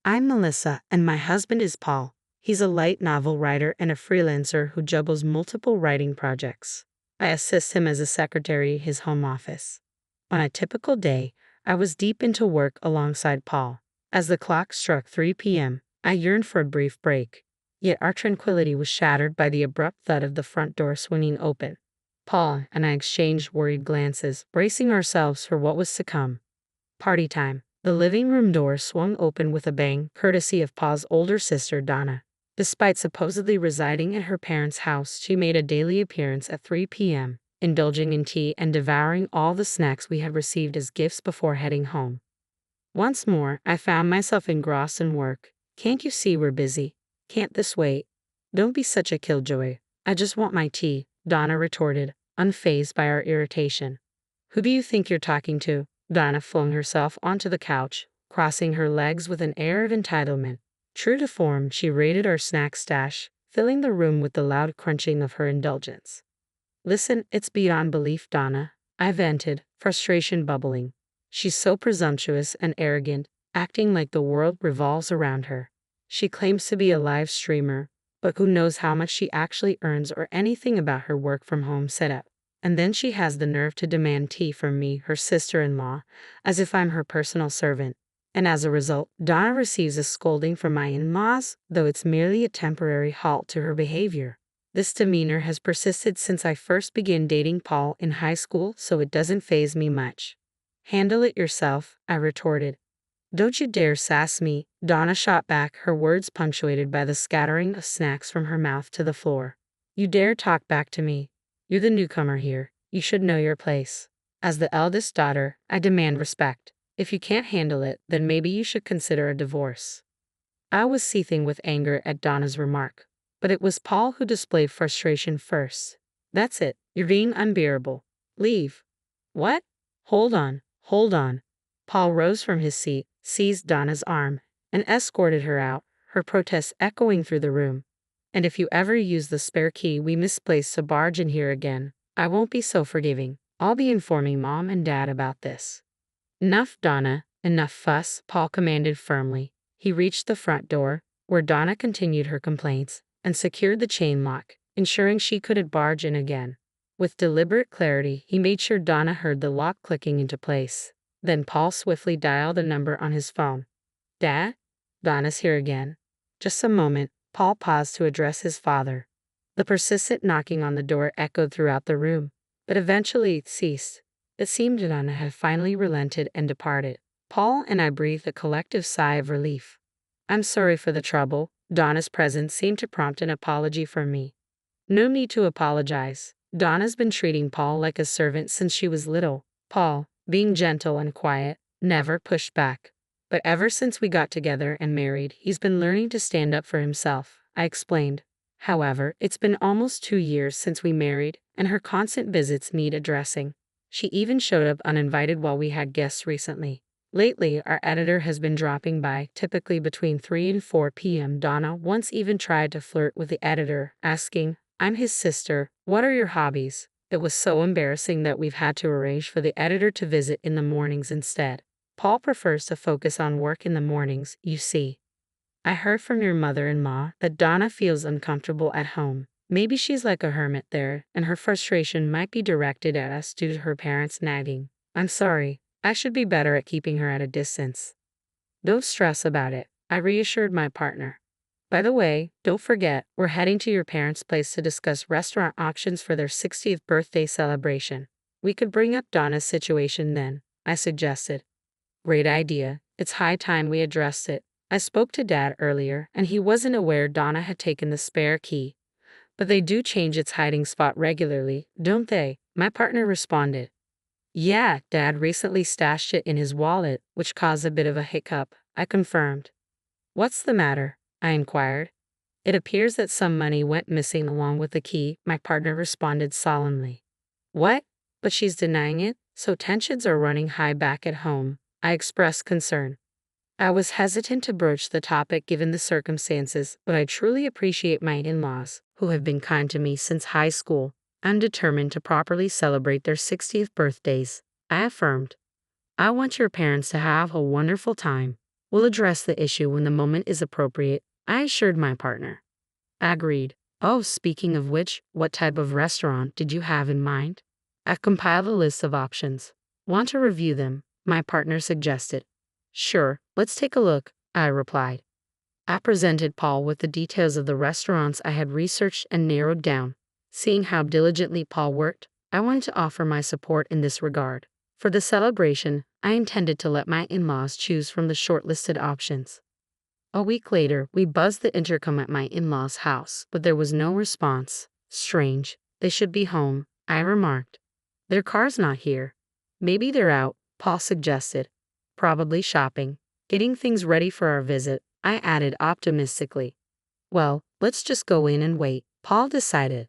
I'm Melissa, and my husband is Paul. He's a light novel writer and a freelancer who juggles multiple writing projects. I assist him as a secretary at his home office. On a typical day, I was deep into work alongside Paul. As the clock struck 3 p.m., I yearned for a brief break. Yet our tranquility was shattered by the abrupt thud of the front door swinging open. Paul and I exchanged worried glances, bracing ourselves for what was to come. Party time. The living room door swung open with a bang, courtesy of Pa's older sister, Donna. Despite supposedly residing at her parents' house, she made a daily appearance at 3 p.m., indulging in tea and devouring all the snacks we had received as gifts before heading home. Once more, I found myself engrossed in work. Can't you see we're busy? Can't this wait? Don't be such a killjoy. I just want my tea, Donna retorted, unfazed by our irritation. Who do you think you're talking to? Donna flung herself onto the couch, crossing her legs with an air of entitlement. True to form, she raided our snack stash, filling the room with the loud crunching of her indulgence. Listen, it's beyond belief, Donna, I vented, frustration bubbling. She's so presumptuous and arrogant, acting like the world revolves around her. She claims to be a live streamer, but who knows how much she actually earns or anything about her work-from-home setup. And then she has the nerve to demand tea from me, her sister-in-law, as if I'm her personal servant. And as a result, Donna receives a scolding from my in-laws, though it's merely a temporary halt to her behavior. This demeanor has persisted since I first began dating Paul in high school, so it doesn't faze me much. Handle it yourself, I retorted. Don't you dare sass me, Donna shot back, her words punctuated by the scattering of snacks from her mouth to the floor. You dare talk back to me? You're the newcomer here. You should know your place. As the eldest daughter, I demand respect. If you can't handle it, then maybe you should consider a divorce. I was seething with anger at Donna's remark, but it was Paul who displayed frustration first. That's it. You're being unbearable. Leave. What? Hold on. Paul rose from his seat, seized Donna's arm, and escorted her out, her protests echoing through the room. And if you ever use the spare key we misplaced to barge in here again, I won't be so forgiving. I'll be informing Mom and Dad about this. Enough, Donna, enough fuss, Paul commanded firmly. He reached the front door, where Donna continued her complaints, and secured the chain lock, ensuring she couldn't barge in again. With deliberate clarity, he made sure Donna heard the lock clicking into place. Then Paul swiftly dialed a number on his phone. Dad? Donna's here again. Just a moment. Paul paused to address his father. The persistent knocking on the door echoed throughout the room, but eventually it ceased. It seemed Donna had finally relented and departed. Paul and I breathed a collective sigh of relief. I'm sorry for the trouble. Donna's presence seemed to prompt an apology from me. No need to apologize. Donna's been treating Paul like a servant since she was little. Paul, being gentle and quiet, never pushed back. But ever since we got together and married, he's been learning to stand up for himself, I explained. However, it's been almost 2 years since we married, and her constant visits need addressing. She even showed up uninvited while we had guests recently. Lately, our editor has been dropping by, typically between 3 and 4 p.m. Donna once even tried to flirt with the editor, asking, I'm his sister, what are your hobbies? It was so embarrassing that we've had to arrange for the editor to visit in the mornings instead. Paul prefers to focus on work in the mornings, you see. I heard from your mother-in-law that Donna feels uncomfortable at home. Maybe she's like a hermit there, and her frustration might be directed at us due to her parents nagging. I'm sorry. I should be better at keeping her at a distance. Don't stress about it, I reassured my partner. By the way, don't forget, we're heading to your parents' place to discuss restaurant options for their 60th birthday celebration. We could bring up Donna's situation then, I suggested. Great idea. It's high time we addressed it. I spoke to Dad earlier, and he wasn't aware Donna had taken the spare key. But they do change its hiding spot regularly, don't they? My partner responded. Yeah, Dad recently stashed it in his wallet, which caused a bit of a hiccup, I confirmed. What's the matter? I inquired. It appears that some money went missing along with the key, my partner responded solemnly. What? But she's denying it, so tensions are running high back at home. I expressed concern. I was hesitant to broach the topic given the circumstances, but I truly appreciate my in-laws, who have been kind to me since high school. I'm determined to properly celebrate their 60th birthdays, I affirmed. I want your parents to have a wonderful time. We'll address the issue when the moment is appropriate, I assured my partner. Agreed. Oh, speaking of which, what type of restaurant did you have in mind? I compiled a list of options. Want to review them? My partner suggested. Sure, let's take a look, I replied. I presented Paul with the details of the restaurants I had researched and narrowed down. Seeing how diligently Paul worked, I wanted to offer my support in this regard. For the celebration, I intended to let my in-laws choose from the shortlisted options. A week later, we buzzed the intercom at my in-laws' house, but there was no response. Strange. They should be home, I remarked. Their car's not here. Maybe they're out, Paul suggested. Probably shopping. Getting things ready for our visit, I added optimistically. Well, let's just go in and wait, Paul decided.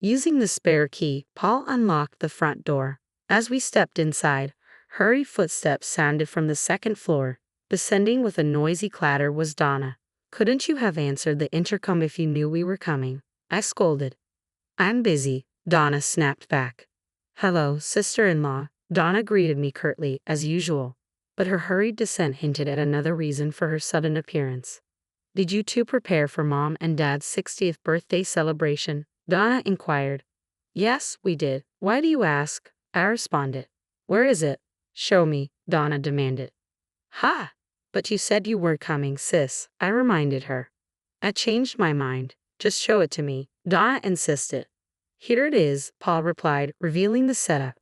Using the spare key, Paul unlocked the front door. As we stepped inside, hurried footsteps sounded from the second floor. Descending with a noisy clatter was Donna. Couldn't you have answered the intercom if you knew we were coming? I scolded. I'm busy, Donna snapped back. Hello, sister-in-law, Donna greeted me curtly, as usual. But her hurried descent hinted at another reason for her sudden appearance. Did you two prepare for Mom and Dad's 60th birthday celebration? Donna inquired. Yes, we did. Why do you ask? I responded. Where is it? Show me, Donna demanded. Ha! But you said you were coming, sis, I reminded her. I changed my mind. Just show it to me, Donna insisted. Here it is, Paul replied, revealing the setup.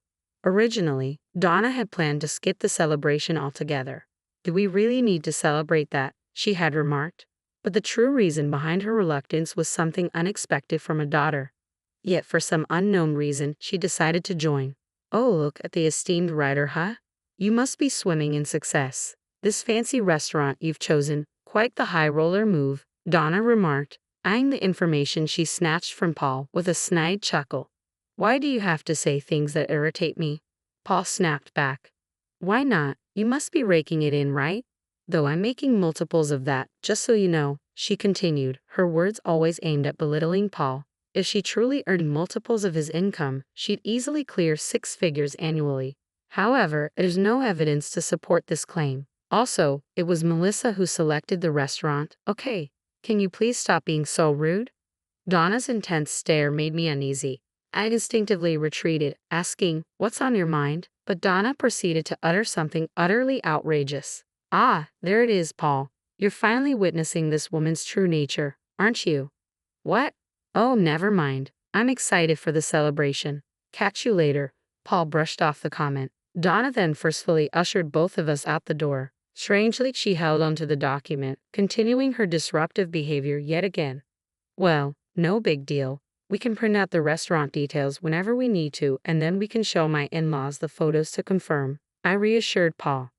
Originally, Donna had planned to skip the celebration altogether. Do we really need to celebrate that? She had remarked. But the true reason behind her reluctance was something unexpected from a daughter. Yet for some unknown reason, she decided to join. Oh, look at the esteemed writer, huh? You must be swimming in success. This fancy restaurant you've chosen, quite the high roller move, Donna remarked, eyeing the information she snatched from Paul with a snide chuckle. Why do you have to say things that irritate me? Paul snapped back. Why not? You must be raking it in, right? Though I'm making multiples of that, just so you know, she continued, her words always aimed at belittling Paul. If she truly earned multiples of his income, she'd easily clear 6 figures annually. However, there's no evidence to support this claim. Also, it was Melissa who selected the restaurant. Okay, can you please stop being so rude? Donna's intense stare made me uneasy. I instinctively retreated, asking, what's on your mind? But Donna proceeded to utter something utterly outrageous. Ah, there it is, Paul. You're finally witnessing this woman's true nature, aren't you? What? Oh, never mind. I'm excited for the celebration. Catch you later. Paul brushed off the comment. Donna then forcefully ushered both of us out the door. Strangely, she held onto the document, continuing her disruptive behavior yet again. Well, no big deal. We can print out the restaurant details whenever we need to, and then we can show my in-laws the photos to confirm, I reassured Paul.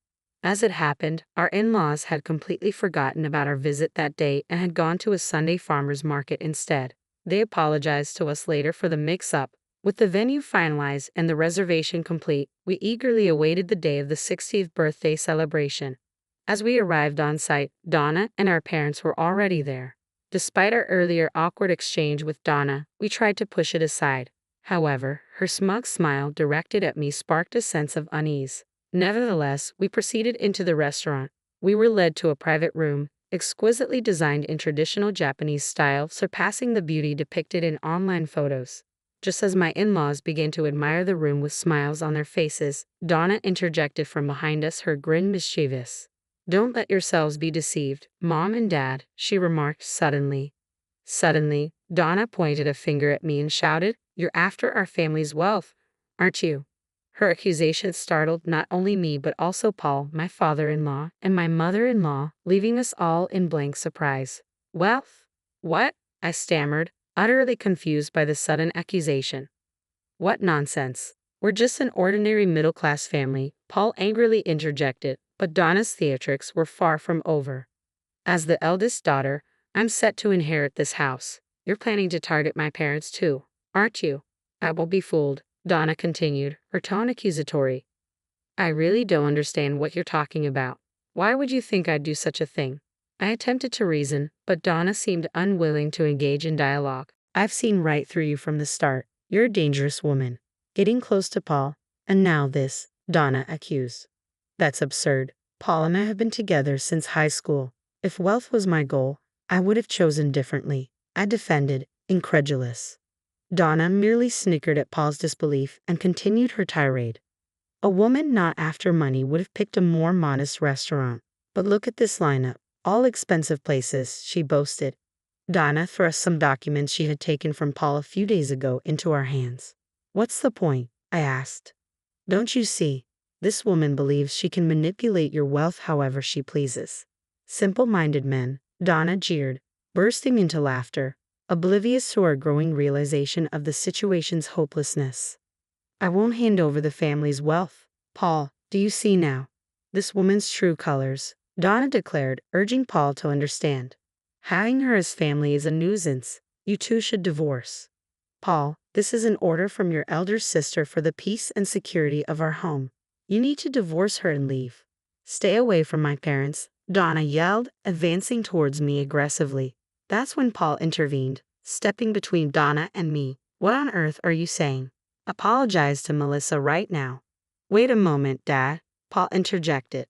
As it happened, our in-laws had completely forgotten about our visit that day and had gone to a Sunday farmers market instead. They apologized to us later for the mix-up. With the venue finalized and the reservation complete, we eagerly awaited the day of the 60th birthday celebration. As we arrived on site, Donna and our parents were already there. Despite our earlier awkward exchange with Donna, we tried to push it aside. However, her smug smile directed at me sparked a sense of unease. Nevertheless, we proceeded into the restaurant. We were led to a private room, exquisitely designed in traditional Japanese style, surpassing the beauty depicted in online photos. Just as my in-laws began to admire the room with smiles on their faces, Donna interjected from behind us, her grin mischievous. Don't let yourselves be deceived, Mom and Dad, she remarked suddenly. Suddenly, Donna pointed a finger at me and shouted, You're after our family's wealth, aren't you? Her accusation startled not only me but also Paul, my father-in-law, and my mother-in-law, leaving us all in blank surprise. Wealth? What? I stammered, utterly confused by the sudden accusation. What nonsense. We're just an ordinary middle-class family, Paul angrily interjected, but Donna's theatrics were far from over. As the eldest daughter, I'm set to inherit this house. You're planning to target my parents too, aren't you? I won't be fooled, Donna continued, her tone accusatory. I really don't understand what you're talking about. Why would you think I'd do such a thing? I attempted to reason, but Donna seemed unwilling to engage in dialogue. I've seen right through you from the start. You're a dangerous woman. Getting close to Paul, and now this, Donna accused. That's absurd. Paul and I have been together since high school. If wealth was my goal, I would have chosen differently, I defended, incredulous. Donna merely snickered at Paul's disbelief and continued her tirade. A woman not after money would have picked a more modest restaurant. But look at this lineup. All expensive places, she boasted. Donna thrust some documents she had taken from Paul a few days ago into our hands. What's the point? I asked. Don't you see? This woman believes she can manipulate your wealth however she pleases. Simple-minded men, Donna jeered, bursting into laughter, oblivious to our growing realization of the situation's hopelessness. I won't hand over the family's wealth. Paul, do you see now? This woman's true colors, Donna declared, urging Paul to understand. Having her as family is a nuisance. You two should divorce. Paul, this is an order from your elder sister for the peace and security of our home. You need to divorce her and leave. Stay away from my parents, Donna yelled, advancing towards me aggressively. That's when Paul intervened, stepping between Donna and me. What on earth are you saying? Apologize to Melissa right now. Wait a moment, Dad, Paul interjected.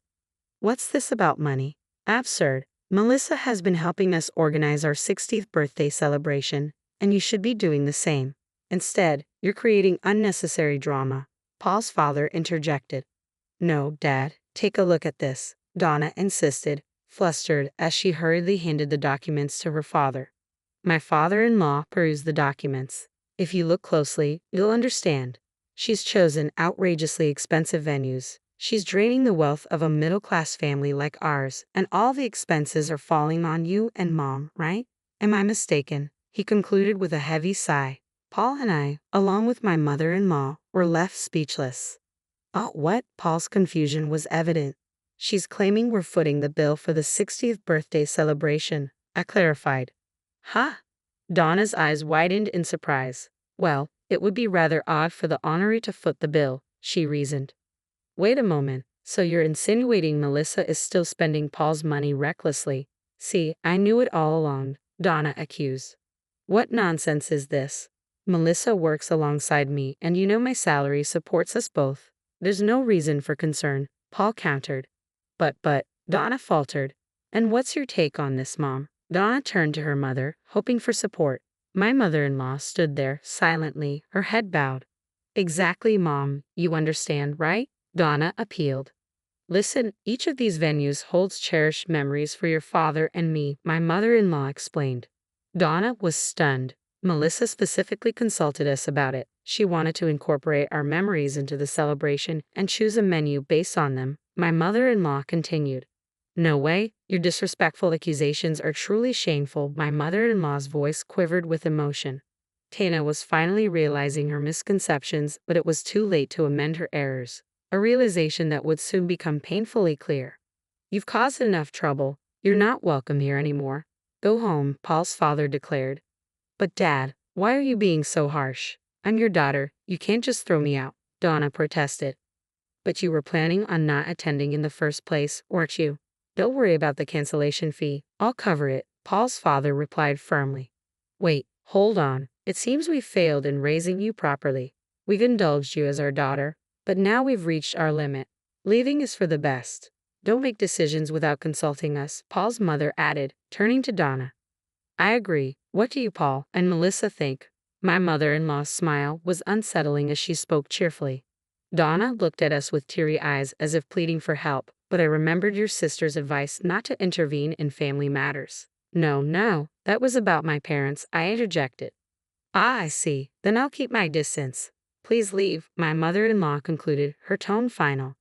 What's this about money? Absurd. Melissa has been helping us organize our 60th birthday celebration, and you should be doing the same. Instead, you're creating unnecessary drama, Paul's father interjected. No, Dad, take a look at this, Donna insisted, flustered as she hurriedly handed the documents to her father. My father-in-law perused the documents. If you look closely, you'll understand. She's chosen outrageously expensive venues. She's draining the wealth of a middle-class family like ours, and all the expenses are falling on you and Mom, right? Am I mistaken? He concluded with a heavy sigh. Paul and I, along with my mother-in-law, were left speechless. Oh, what? Paul's confusion was evident. She's claiming we're footing the bill for the 60th birthday celebration, I clarified. Huh? Donna's eyes widened in surprise. Well, it would be rather odd for the honoree to foot the bill, she reasoned. Wait a moment, so you're insinuating Melissa is still spending Paul's money recklessly? See, I knew it all along, Donna accused. What nonsense is this? Melissa works alongside me and you know my salary supports us both. There's no reason for concern, Paul countered. But, Donna faltered. And what's your take on this, Mom? Donna turned to her mother, hoping for support. My mother-in-law stood there, silently, her head bowed. Exactly, Mom, you understand, right? Donna appealed. Listen, each of these venues holds cherished memories for your father and me, my mother-in-law explained. Donna was stunned. Melissa specifically consulted us about it. She wanted to incorporate our memories into the celebration and choose a menu based on them, my mother-in-law continued. No way, your disrespectful accusations are truly shameful. My mother-in-law's voice quivered with emotion. Tana was finally realizing her misconceptions, but it was too late to amend her errors. A realization that would soon become painfully clear. You've caused enough trouble. You're not welcome here anymore. Go home, Paul's father declared. But Dad, why are you being so harsh? I'm your daughter. You can't just throw me out, Donna protested. But you were planning on not attending in the first place, weren't you? Don't worry about the cancellation fee. I'll cover it, Paul's father replied firmly. Wait, hold on. It seems we've failed in raising you properly. We've indulged you as our daughter, but now we've reached our limit. Leaving is for the best. Don't make decisions without consulting us, Paul's mother added, turning to Donna. I agree. What do you, Paul, and Melissa think? My mother-in-law's smile was unsettling as she spoke cheerfully. Donna looked at us with teary eyes as if pleading for help, but I remembered your sister's advice not to intervene in family matters. No, that was about my parents, I interjected. Ah, I see. Then I'll keep my distance. Please leave, my mother-in-law concluded, her tone final.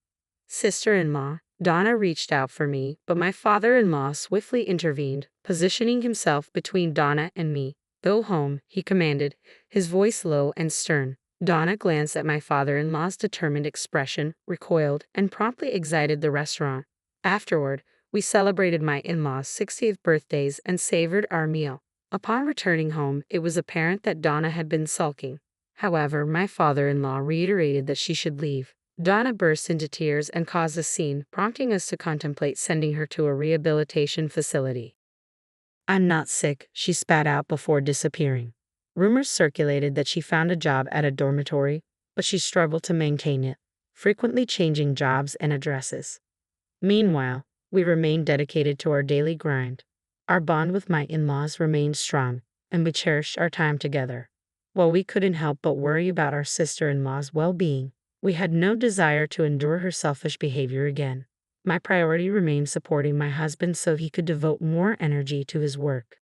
Sister-in-law, Donna reached out for me, but my father-in-law swiftly intervened, positioning himself between Donna and me. Go home, he commanded, his voice low and stern. Donna glanced at my father-in-law's determined expression, recoiled, and promptly exited the restaurant. Afterward, we celebrated my in-laws' 60th birthdays and savored our meal. Upon returning home, it was apparent that Donna had been sulking. However, my father-in-law reiterated that she should leave. Donna burst into tears and caused a scene, prompting us to contemplate sending her to a rehabilitation facility. I'm not sick, she spat out before disappearing. Rumors circulated that she found a job at a dormitory, but she struggled to maintain it, frequently changing jobs and addresses. Meanwhile, we remained dedicated to our daily grind. Our bond with my in-laws remained strong, and we cherished our time together. While we couldn't help but worry about our sister-in-law's well-being, we had no desire to endure her selfish behavior again. My priority remained supporting my husband so he could devote more energy to his work.